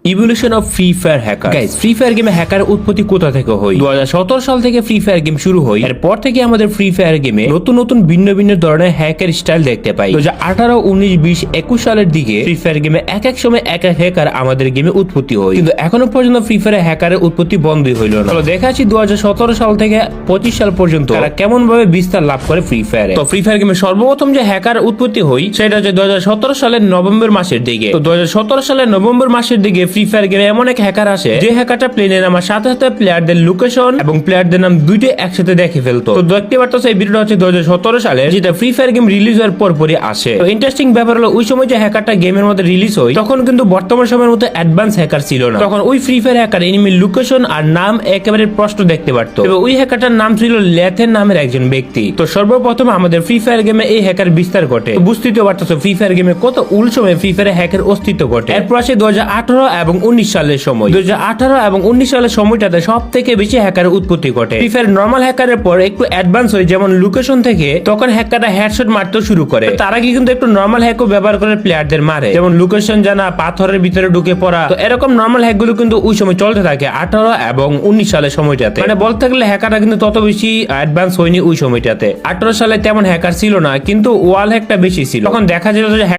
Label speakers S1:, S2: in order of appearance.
S1: Evolution of free fire hacker. Guys, free fire গেমে hacker উৎপত্তি কোথা থেকে হয়? 2017 সাল থেকে ফ্রি ফায়ার গেম শুরু হয়। এরপর থেকে আমাদের ফ্রি ফায়ার গেমে নতুন নতুন ভিন্ন ভিন্ন ধরনের হ্যাকের স্টাইল দেখতে পাই। 2018, 19, 20, 21 সালের দিকে ফ্রি ফায়ার গেমে এক এক সময় এক এক হ্যাকার আমাদের গেমে উৎপত্তি হয়, কিন্তু এখনো পর্যন্ত ফ্রি ফায়ারে হ্যাকারের উৎপত্তি বন্ধই হইল না। চলো দেখাচ্ছি 2017 সাল থেকে 25 সাল পর্যন্ত তারা কেমন ভাবে বিস্তার লাভ করে ফ্রি ফায়ারে। তো ফ্রি ফায়ার গেমে সর্বপ্রথম যে হ্যাকার উৎপত্তি হয় সেটা হচ্ছে 2017 সালের নভেম্বর মাসের দিকে। তো 2017 সালের নভেম্বর মাসের দিকে ফ্রি ফায়ার গেমে এমন এক হ্যাকার আসে যে হ্যাকারটা প্লেনে নামার সাথে সাথে প্লেয়ারদের লোকেশন এবং প্লেয়ারদের নাম দুইটাই একসাথে দেখে ফেলতো। তো দেখতে পারতো এই ভিডিওটা হচ্ছে 2017 সালে, যেটা ফ্রি ফায়ার গেম রিলিজ হওয়ার পরই আসে। তো ইন্টারেস্টিং ব্যাপার হলো ওই সময় যে হ্যাকারটা গেমের মধ্যে রিলিজ হয় তখন কিন্তু বর্তমান সময়ের মতো অ্যাডভান্স হ্যাকার ছিল না। তখন ওই ফ্রি ফায়ার হ্যাকার এনিমির লোকেশন আর নাম একেবারে স্পষ্ট দেখতে পারতো। এবং ওই হ্যাকারটার নাম ছিল ল্যাথেন নামের একজন ব্যক্তি। তো সর্বপ্রথম আমাদের ফ্রি ফায়ার গেমে এই হ্যাকার বিস্তার ঘটে। বুঝতেই তো পারতো ফ্রি ফায়ার গেমে কত উল সময় ফ্রি ফায়ার হ্যাকের অস্তিত্ব ঘটে। এরপর আসে 2018 এবং 19 সালের সময়। 2018 এবং 19 সালের সময়টাতে সব থেকে বেশি হ্যাকারের উৎপত্তি ঘটে। ফ্রি ফায়ার নর্মাল হ্যাকারের পর একটু অ্যাডভান্স হয়, যেমন লোকেশন থেকে তখন হ্যাকাররা হেডশট মারতে শুরু করে। তার আগে কিন্তু একটু নর্মাল হ্যাকও ব্যবহার করে প্লেয়ারদের মারে, যেমন লোকেশন জানা, পাথরের ভিতরে ঢুকে পড়া। তো এরকম নর্মাল হ্যাকগুলো কিন্তু ওই সময় চলতে থাকে 18 এবং 19 সালের সময়টাতে। মানে বলতে গেলে হ্যাকাররা কিন্তু তত বেশি অ্যাডভান্স হয়নি ওই সময়টাতে। 18 সালে তেমন হ্যাকার ছিল না, কিন্তু ওয়াল হ্যাকটা বেশি ছিল। তখন দেখা যেত যে